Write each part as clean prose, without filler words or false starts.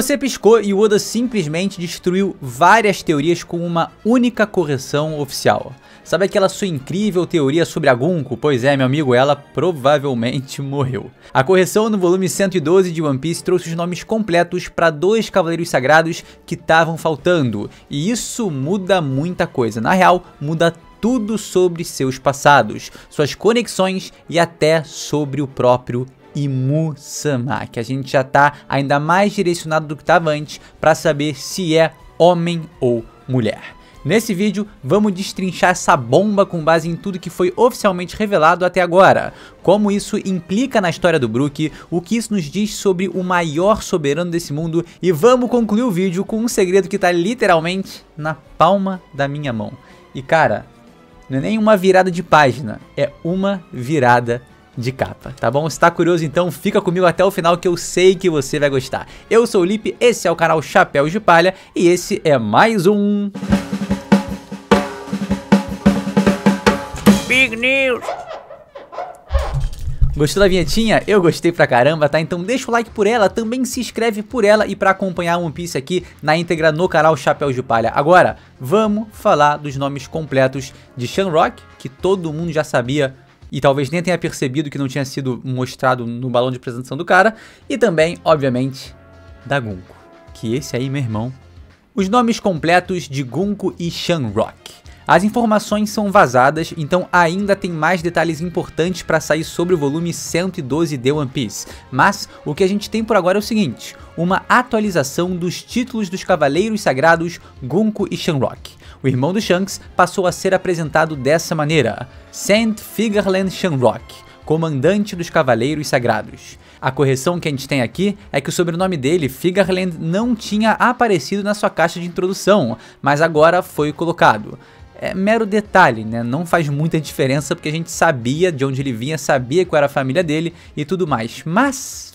Você piscou e o Oda simplesmente destruiu várias teorias com uma única correção oficial. Sabe aquela sua incrível teoria sobre a Gunko? Pois é, meu amigo, ela provavelmente morreu. A correção no volume 112 de One Piece trouxe os nomes completos para 2 Cavaleiros Sagrados que estavam faltando. E isso muda muita coisa. Na real, muda tudo sobre seus passados, suas conexões e até sobre o próprio Imu-sama, que a gente já tá ainda mais direcionado do que estava antes para saber se é homem ou mulher. Nesse vídeo, vamos destrinchar essa bomba com base em tudo que foi oficialmente revelado até agora, como isso implica na história do Brook, o que isso nos diz sobre o maior soberano desse mundo, e vamos concluir o vídeo com um segredo que tá literalmente na palma da minha mão. E cara, não é nem uma virada de página, é uma virada de capa, tá bom? Se tá curioso, então fica comigo até o final que eu sei que você vai gostar. Eu sou o Lipe, esse é o canal Chapéus de Palha e esse é mais um... Big News! Gostou da vinhetinha? Eu gostei pra caramba, tá? Então deixa o like por ela, também se inscreve por ela e pra acompanhar One Piece aqui na íntegra no canal Chapéus de Palha. Agora, vamos falar dos nomes completos de Shamrock, que todo mundo já sabia e talvez nem tenha percebido que não tinha sido mostrado no balão de apresentação do cara. E também, obviamente, da Gunko, que esse aí, meu irmão. Os nomes completos de Gunko e Shamrock. As informações são vazadas, então ainda tem mais detalhes importantes para sair sobre o volume 112 de One Piece. Mas o que a gente tem por agora é o seguinte, uma atualização dos títulos dos Cavaleiros Sagrados Gunko e Shamrock. O irmão do Shanks passou a ser apresentado dessa maneira: Saint Figarland Shamrock, comandante dos Cavaleiros Sagrados. A correção que a gente tem aqui é que o sobrenome dele, Figarland, não tinha aparecido na sua caixa de introdução, mas agora foi colocado. É mero detalhe, né? Não faz muita diferença porque a gente sabia de onde ele vinha, sabia qual era a família dele e tudo mais. Mas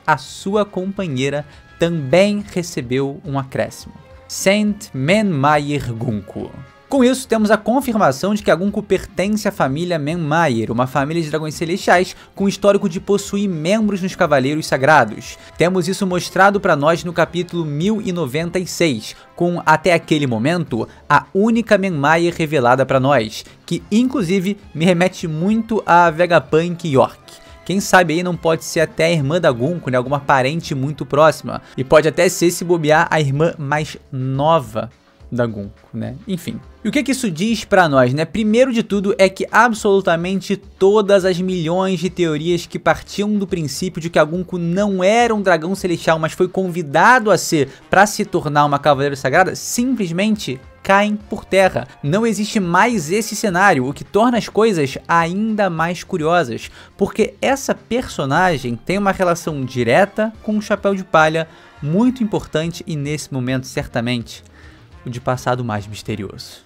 a sua companheira também recebeu um acréscimo. Saint Menmayer Gunko. Com isso, temos a confirmação de que a Gunko pertence à família Menmayer, uma família de dragões celestiais com histórico de possuir membros nos Cavaleiros Sagrados. Temos isso mostrado para nós no capítulo 1096, com, até aquele momento, a única Menmayer revelada para nós, que inclusive me remete muito a Vegapunk York. Quem sabe aí não pode ser até a irmã da Gunko, né? Alguma parente muito próxima. E pode até ser, se bobear, a irmã mais nova da Gunko, né? Enfim. E o que isso diz pra nós, né? Primeiro de tudo é que absolutamente todas as milhões de teorias que partiam do princípio de que a Gunko não era um dragão celestial, mas foi convidado a ser pra se tornar uma Cavaleiro Sagrada, simplesmente caem por terra. Não existe mais esse cenário, o que torna as coisas ainda mais curiosas, porque essa personagem tem uma relação direta com o Chapéu de Palha, muito importante e nesse momento certamente o de passado mais misterioso.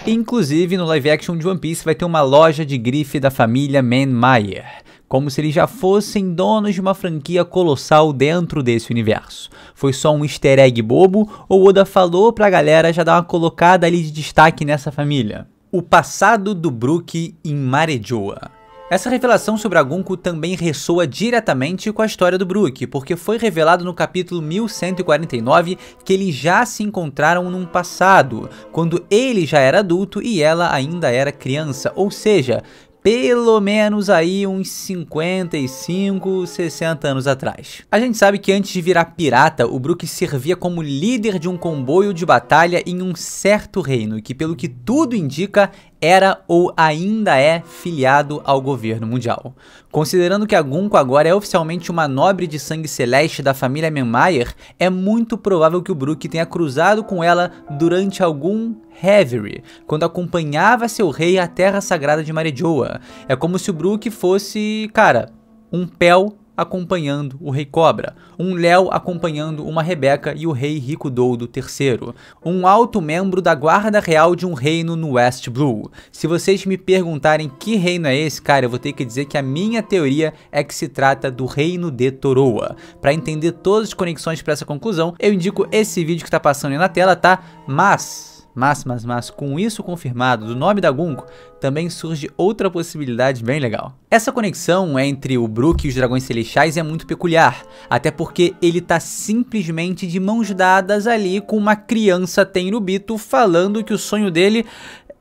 Inclusive no live action de One Piece vai ter uma loja de grife da família Menmayer, como se eles já fossem donos de uma franquia colossal dentro desse universo. Foi só um easter egg bobo ou Oda falou pra galera já dar uma colocada ali de destaque nessa família? O passado do Brook em Marejoa. Essa revelação sobre a Gunko também ressoa diretamente com a história do Brook, porque foi revelado no capítulo 1149 que eles já se encontraram num passado, quando ele já era adulto e ela ainda era criança, ou seja, pelo menos aí uns 55, 60 anos atrás. A gente sabe que antes de virar pirata, o Brook servia como líder de um comboio de batalha em um certo reino, que pelo que tudo indica, era ou ainda é filiado ao governo mundial. Considerando que a Gunko agora é oficialmente uma nobre de sangue celeste da família Menmayer, é muito provável que o Brook tenha cruzado com ela durante algum Reverie, quando acompanhava seu rei à terra sagrada de Marejoa. É como se o Brook fosse, cara, um Pel acompanhando o Rei Cobra, um Léo acompanhando uma Rebeca e o Rei Rikudodo III, um alto membro da guarda real de um reino no West Blue. Se vocês me perguntarem que reino é esse, cara, eu vou ter que dizer que a minha teoria é que se trata do reino de Toroa. Para entender todas as conexões para essa conclusão, eu indico esse vídeo que tá passando aí na tela, tá? Mas Mas, com isso confirmado do nome da Gunko, também surge outra possibilidade bem legal. Essa conexão entre o Brook e os Dragões Celestiais é muito peculiar, até porque ele tá simplesmente de mãos dadas ali com uma criança Tenryubito falando que o sonho dele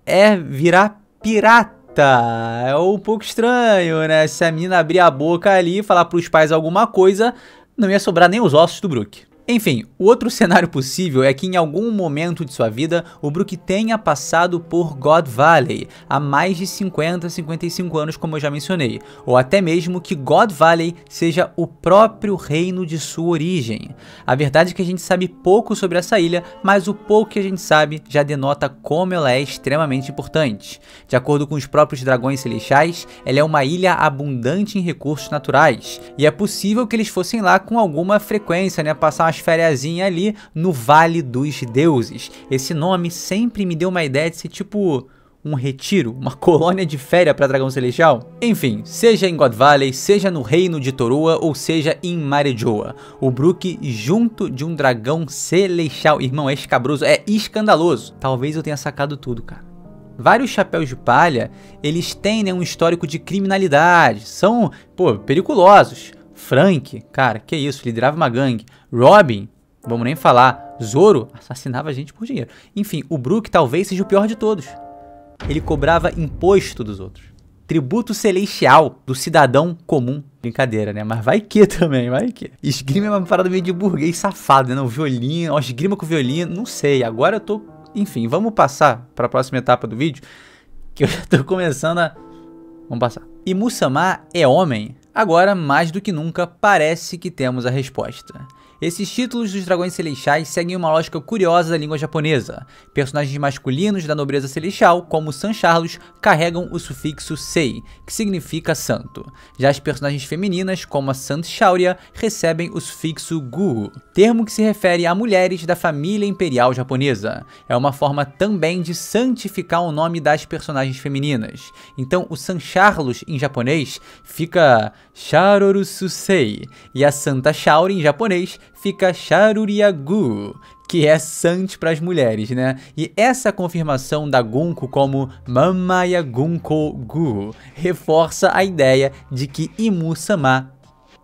é virar pirata. É um pouco estranho, né? Se a menina abrir a boca ali e falar pros pais alguma coisa, não ia sobrar nem os ossos do Brook. Enfim, o outro cenário possível é que em algum momento de sua vida, o Brook tenha passado por God Valley, há mais de 50, 55 anos, como eu já mencionei, ou até mesmo que God Valley seja o próprio reino de sua origem. A verdade é que a gente sabe pouco sobre essa ilha, mas o pouco que a gente sabe já denota como ela é extremamente importante. De acordo com os próprios Dragões Celestiais, ela é uma ilha abundante em recursos naturais, e é possível que eles fossem lá com alguma frequência, né, passar umas fériasinhas ali no Vale dos Deuses. Esse nome sempre me deu uma ideia de ser tipo um retiro, uma colônia de férias para dragão celestial. Enfim, seja em God Valley, seja no reino de Torua ou seja em Marejoa, o Brook junto de um dragão celestial, irmão, é escabroso, é escandaloso. Talvez eu tenha sacado tudo, cara. Vários chapéus de palha, eles têm, né, um histórico de criminalidade, são, periculosos. Frank, cara, que isso, liderava uma gangue. Robin, vamos nem falar. Zoro, assassinava gente por dinheiro. Enfim, o Brook talvez seja o pior de todos. Ele cobrava imposto dos outros. Tributo celestial do cidadão comum. Brincadeira, né? Mas vai que também, vai que. Esgrima é uma parada meio de burguês safado, né? Não, violino, ó, esgrima com violino, não sei. Agora eu tô... Enfim, vamos passar para a próxima etapa do vídeo, que eu já tô começando a... Vamos passar. Imu-sama é homem? Agora, mais do que nunca, parece que temos a resposta. Esses títulos dos Dragões Celestiais seguem uma lógica curiosa da língua japonesa. Personagens masculinos da nobreza celestial, como San Carlos, carregam o sufixo sei, que significa santo. Já as personagens femininas, como a Sant Shauria, recebem o sufixo gu, termo que se refere a mulheres da família imperial japonesa. É uma forma também de santificar o nome das personagens femininas. Então, o San Carlos em japonês fica Sharoru Susei, e a Santa Shauri em japonês fica Sharuriagu, que é sant para as mulheres, né? E essa confirmação da Gunko como Mamaya Gunko Gu reforça a ideia de que Imu-sama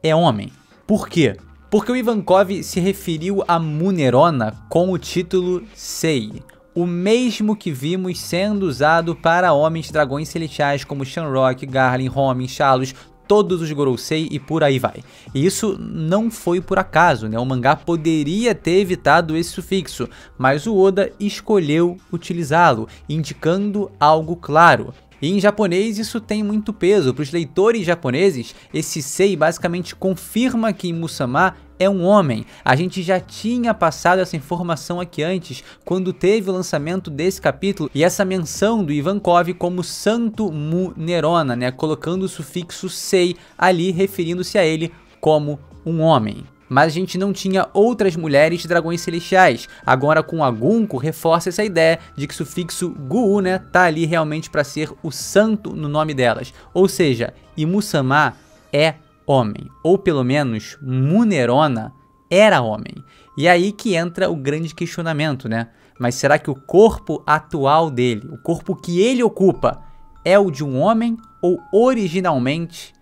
é homem. Por quê? Porque o Ivankov se referiu a Munerona com o título Sei, o mesmo que vimos sendo usado para homens dragões celestiais como Shamrock, Garlin, Homin, Shalos, todos os Gorosei e por aí vai. E isso não foi por acaso, né? O mangá poderia ter evitado esse sufixo, mas o Oda escolheu utilizá-lo, indicando algo claro. E em japonês isso tem muito peso. Para os leitores japoneses, esse sei basicamente confirma que Imu-sama é um homem. A gente já tinha passado essa informação aqui antes, quando teve o lançamento desse capítulo, e essa menção do Ivankov como Santo Munerona, né, colocando o sufixo sei ali, referindo-se a ele como um homem. Mas a gente não tinha outras mulheres dragões celestiais. Agora com a Gunko reforça essa ideia de que o sufixo gu, né, tá ali realmente para ser o santo no nome delas. Ou seja, Imu-sama é homem, ou pelo menos Munerona era homem. E aí que entra o grande questionamento, né? Mas será que o corpo atual dele, o corpo que ele ocupa, é o de um homem ou originalmente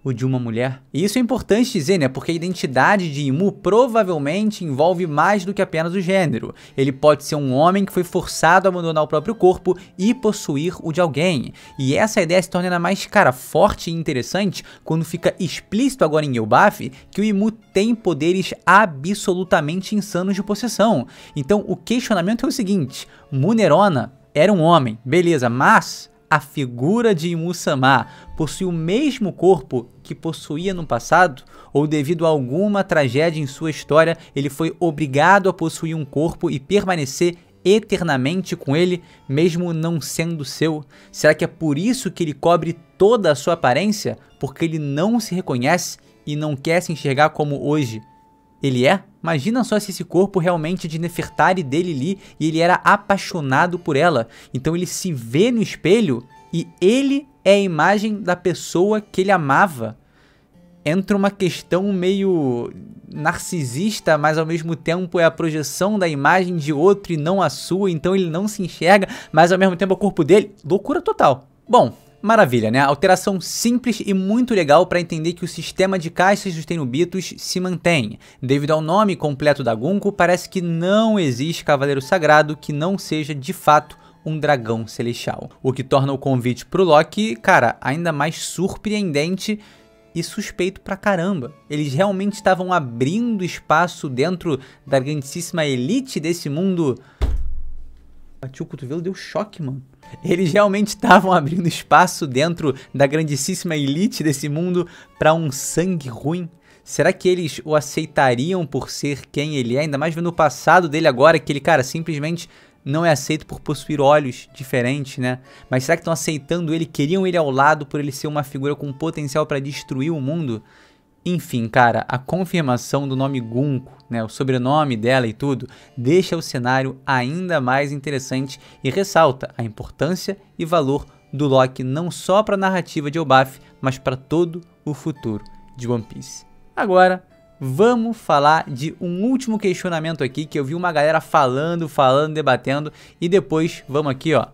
o de uma mulher? E isso é importante dizer, né? Porque a identidade de Imu provavelmente envolve mais do que apenas o gênero. Ele pode ser um homem que foi forçado a abandonar o próprio corpo e possuir o de alguém. E essa ideia se torna ainda mais, cara, forte e interessante quando fica explícito agora em Elbaf que o Imu tem poderes absolutamente insanos de possessão. Então o questionamento é o seguinte: Munerona era um homem, beleza, mas a figura de Imu-sama possui o mesmo corpo que possuía no passado? Ou devido a alguma tragédia em sua história, ele foi obrigado a possuir um corpo e permanecer eternamente com ele, mesmo não sendo seu? Será que é por isso que ele cobre toda a sua aparência? Porque ele não se reconhece e não quer se enxergar como hoje ele é? Imagina só se esse corpo realmente é de Nefertari dele ali e ele era apaixonado por ela. Então ele se vê no espelho e ele é a imagem da pessoa que ele amava. entra uma questão meio narcisista, mas ao mesmo tempo é a projeção da imagem de outro e não a sua, então ele não se enxerga, mas ao mesmo tempo é o corpo dele. Loucura total. Bom, maravilha, né? Alteração simples e muito legal para entender que o sistema de caixas dos Tenryubitos se mantém. Devido ao nome completo da Gunko, parece que não existe cavaleiro sagrado que não seja de fato um dragão celestial. O que torna o convite pro Loki, cara, ainda mais surpreendente e suspeito pra caramba. Eles realmente estavam abrindo espaço dentro da grandíssima elite desse mundo. Bati o cotovelo, deu choque, mano. Eles realmente estavam abrindo espaço dentro da grandíssima elite desse mundo para um sangue ruim? Será que eles o aceitariam por ser quem ele é? Ainda mais vendo o passado dele agora, que ele, cara, simplesmente não é aceito por possuir olhos diferentes, né? Mas será que estão aceitando ele, queriam ele ao lado por ele ser uma figura com potencial para destruir o mundo? Enfim, cara, a confirmação do nome Gunko, né, o sobrenome dela e tudo, deixa o cenário ainda mais interessante e ressalta a importância e valor do Loki não só para a narrativa de Elbaf, mas para todo o futuro de One Piece. Agora, vamos falar de um último questionamento aqui que eu vi uma galera falando, debatendo, e depois vamos aqui, ó,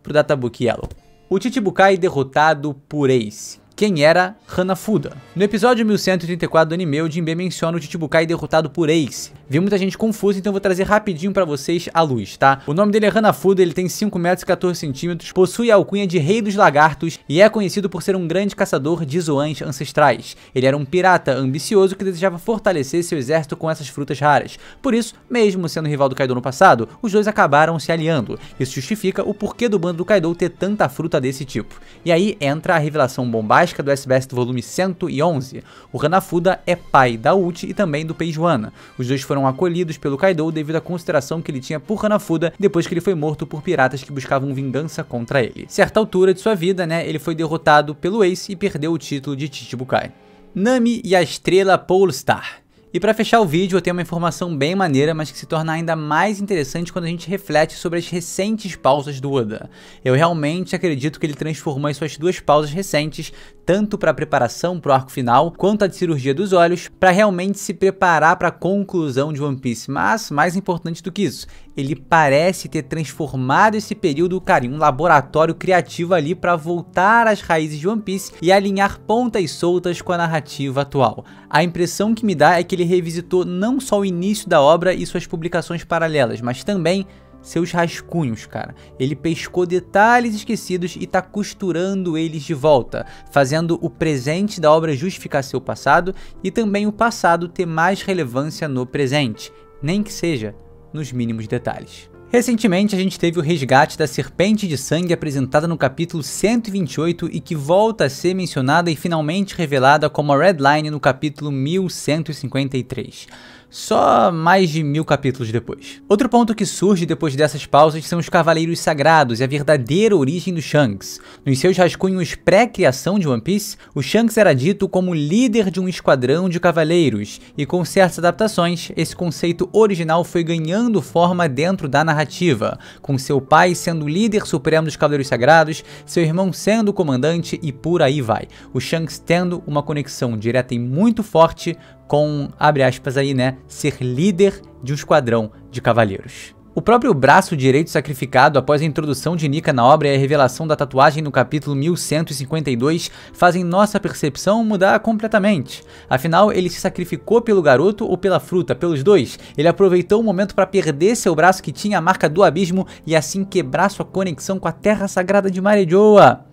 pro Databook Yellow. O Chichibukai derrotado por Ace. Quem era Hanafuda? No episódio 1134 do anime, o Jinbe menciona o Chichibukai derrotado por Ace. Vi muita gente confusa, então vou trazer rapidinho pra vocês à luz, tá? O nome dele é Hanafuda, ele tem 5 metros e 14 centímetros, possui a alcunha de Rei dos Lagartos e é conhecido por ser um grande caçador de zoans ancestrais. Ele era um pirata ambicioso que desejava fortalecer seu exército com essas frutas raras. Por isso, mesmo sendo rival do Kaido no passado, os dois acabaram se aliando. Isso justifica o porquê do bando do Kaido ter tanta fruta desse tipo. E aí entra a revelação bombástica do SBS do volume 111. O Hanafuda é pai da Uchi e também do Peijuana. Os dois foram acolhidos pelo Kaido devido à consideração que ele tinha por Hanafuda depois que ele foi morto por piratas que buscavam vingança contra ele. Certa altura de sua vida, né, ele foi derrotado pelo Ace e perdeu o título de Chichibukai. Nami e a estrela Polestar. E para fechar o vídeo eu tenho uma informação bem maneira, mas que se torna ainda mais interessante quando a gente reflete sobre as recentes pausas do Oda. Eu realmente acredito que ele transformou as suas 2 pausas recentes, tanto para a preparação para o arco final, quanto a de cirurgia dos olhos, para realmente se preparar para a conclusão de One Piece. Mas, mais importante do que isso, ele parece ter transformado esse período, cara, em um laboratório criativo ali para voltar às raízes de One Piece e alinhar pontas soltas com a narrativa atual. A impressão que me dá é que ele revisitou não só o início da obra e suas publicações paralelas, mas também seus rascunhos, cara. Ele pescou detalhes esquecidos e tá costurando eles de volta, fazendo o presente da obra justificar seu passado e também o passado ter mais relevância no presente, nem que seja nos mínimos detalhes. Recentemente a gente teve o resgate da Serpente de Sangue apresentada no capítulo 128 e que volta a ser mencionada e finalmente revelada como a Red Line no capítulo 1153. Só mais de 1000 capítulos depois. Outro ponto que surge depois dessas pausas são os Cavaleiros Sagrados e a verdadeira origem do Shanks. Nos seus rascunhos pré-criação de One Piece, o Shanks era dito como líder de um esquadrão de cavaleiros, e com certas adaptações, esse conceito original foi ganhando forma dentro da narrativa, com seu pai sendo o líder supremo dos Cavaleiros Sagrados, seu irmão sendo o comandante e por aí vai. O Shanks tendo uma conexão direta e muito forte com, abre aspas aí, né, ser líder de um esquadrão de cavaleiros. O próprio braço direito sacrificado após a introdução de Nika na obra e a revelação da tatuagem no capítulo 1152 fazem nossa percepção mudar completamente. Afinal, ele se sacrificou pelo garoto ou pela fruta, pelos dois. Ele aproveitou o momento para perder seu braço que tinha a marca do abismo e assim quebrar sua conexão com a terra sagrada de Marejoa.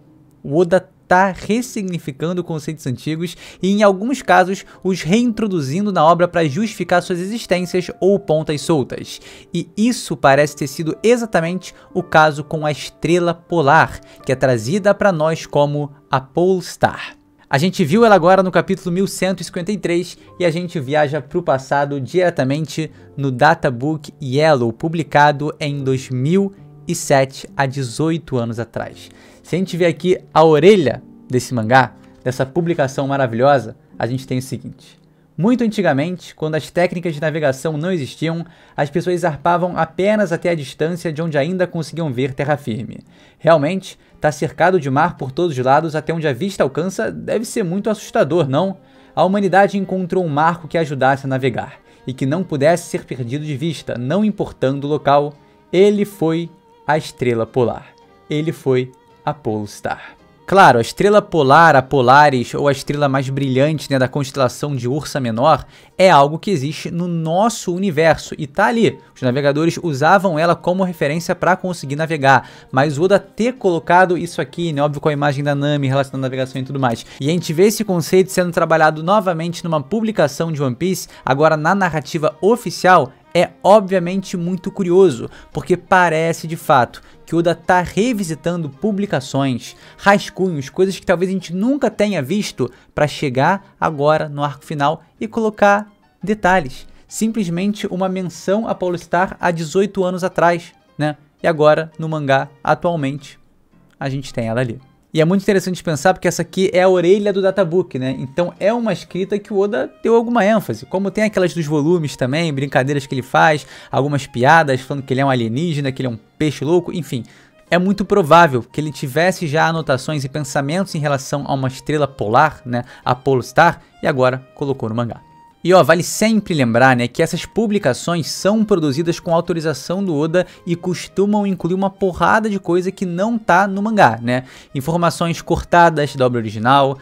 O Oda tá ressignificando conceitos antigos e, em alguns casos, os reintroduzindo na obra para justificar suas existências ou pontas soltas. E isso parece ter sido exatamente o caso com a Estrela Polar, que é trazida para nós como a Polestar. A gente viu ela agora no capítulo 1153 e a gente viaja para o passado diretamente no Databook Yellow, publicado em 2007, há 18 anos atrás. Se a gente ver aqui a orelha desse mangá, dessa publicação maravilhosa, a gente tem o seguinte: Muito antigamente, quando as técnicas de navegação não existiam, as pessoas zarpavam apenas até a distância de onde ainda conseguiam ver terra firme. Realmente, estar cercado de mar por todos os lados até onde a vista alcança deve ser muito assustador, não? A humanidade encontrou um marco que ajudasse a navegar e que não pudesse ser perdido de vista, não importando o local. Ele foi a estrela polar. Ele foi a Polestar. Claro, a estrela polar, a Polaris, ou a estrela mais brilhante, né, da constelação de Ursa Menor, é algo que existe no nosso universo e tá ali. Os navegadores usavam ela como referência para conseguir navegar, mas o Oda ter colocado isso aqui, né, óbvio com a imagem da Nami relacionando a navegação e tudo mais, e a gente vê esse conceito sendo trabalhado novamente numa publicação de One Piece, agora na narrativa oficial, é obviamente muito curioso, porque parece de fato que o Oda tá revisitando publicações, rascunhos, coisas que talvez a gente nunca tenha visto para chegar agora no arco final e colocar detalhes. Simplesmente uma menção a Polestar há 18 anos atrás, né? E agora no mangá, atualmente, a gente tem ela ali. E é muito interessante pensar porque essa aqui é a orelha do databook, né? Então é uma escrita que o Oda deu alguma ênfase. Como tem aquelas dos volumes também, brincadeiras que ele faz, algumas piadas falando que ele é um alienígena, que ele é um peixe louco, enfim. É muito provável que ele tivesse já anotações e pensamentos em relação a uma estrela polar, né? A Polestar, e agora colocou no mangá. E ó, vale sempre lembrar, né, que essas publicações são produzidas com autorização do Oda e costumam incluir uma porrada de coisa que não tá no mangá, né? Informações cortadas da obra original,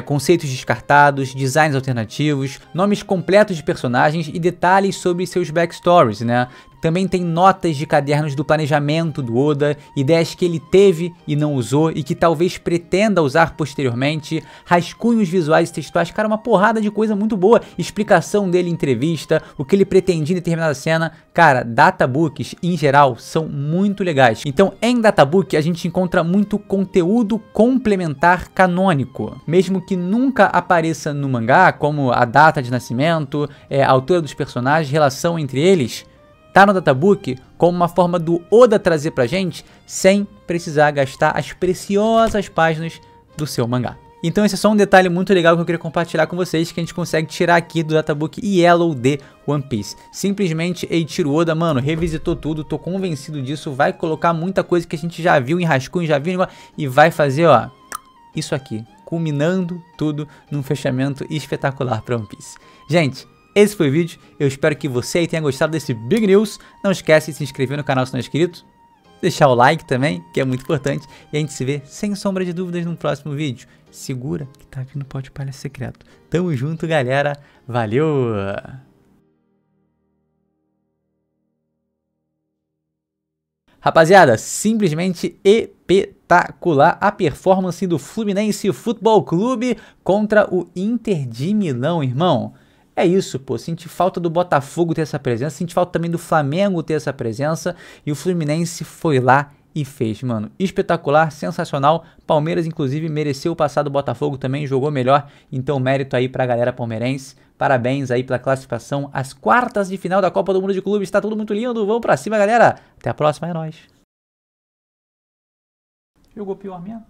conceitos descartados, designs alternativos, nomes completos de personagens e detalhes sobre seus backstories, né? Também tem notas de cadernos do planejamento do Oda, ideias que ele teve e não usou e que talvez pretenda usar posteriormente, rascunhos visuais e textuais, cara, uma porrada de coisa muito boa, explicação dele em entrevista, o que ele pretendia em determinada cena. Cara, databooks em geral são muito legais. Então em databook a gente encontra muito conteúdo complementar canônico, mesmo que nunca apareça no mangá, como a data de nascimento, a altura dos personagens, relação entre eles. Tá no databook como uma forma do Oda trazer pra gente sem precisar gastar as preciosas páginas do seu mangá. Então esse é só um detalhe muito legal que eu queria compartilhar com vocês, que a gente consegue tirar aqui do databook Yellow de One Piece. Simplesmente Eiichiro Oda, mano, revisitou tudo, tô convencido disso, vai colocar muita coisa que a gente já viu em rascunho, já viu e vai fazer, ó, isso aqui, culminando tudo num fechamento espetacular pra One Piece. Gente, esse foi o vídeo, eu espero que você aí tenha gostado desse Big News. Não esquece de se inscrever no canal se não é inscrito, deixar o like também, que é muito importante. E a gente se vê, sem sombra de dúvidas, no próximo vídeo. Segura que tá vindo Pode Palha Secreto. Tamo junto, galera. Valeu! Rapaziada, simplesmente espetacular a performance do Fluminense Futebol Clube contra o Inter de Milão, irmão. É isso, pô, senti falta do Botafogo ter essa presença, senti falta também do Flamengo ter essa presença, e o Fluminense foi lá e fez, mano. Espetacular, sensacional, Palmeiras inclusive mereceu passar do Botafogo também, jogou melhor, então mérito aí pra galera palmeirense, parabéns aí pela classificação às quartas de final da Copa do Mundo de Clubes, tá tudo muito lindo, vamos pra cima, galera, até a próxima, é nóis. Jogou pior mesmo.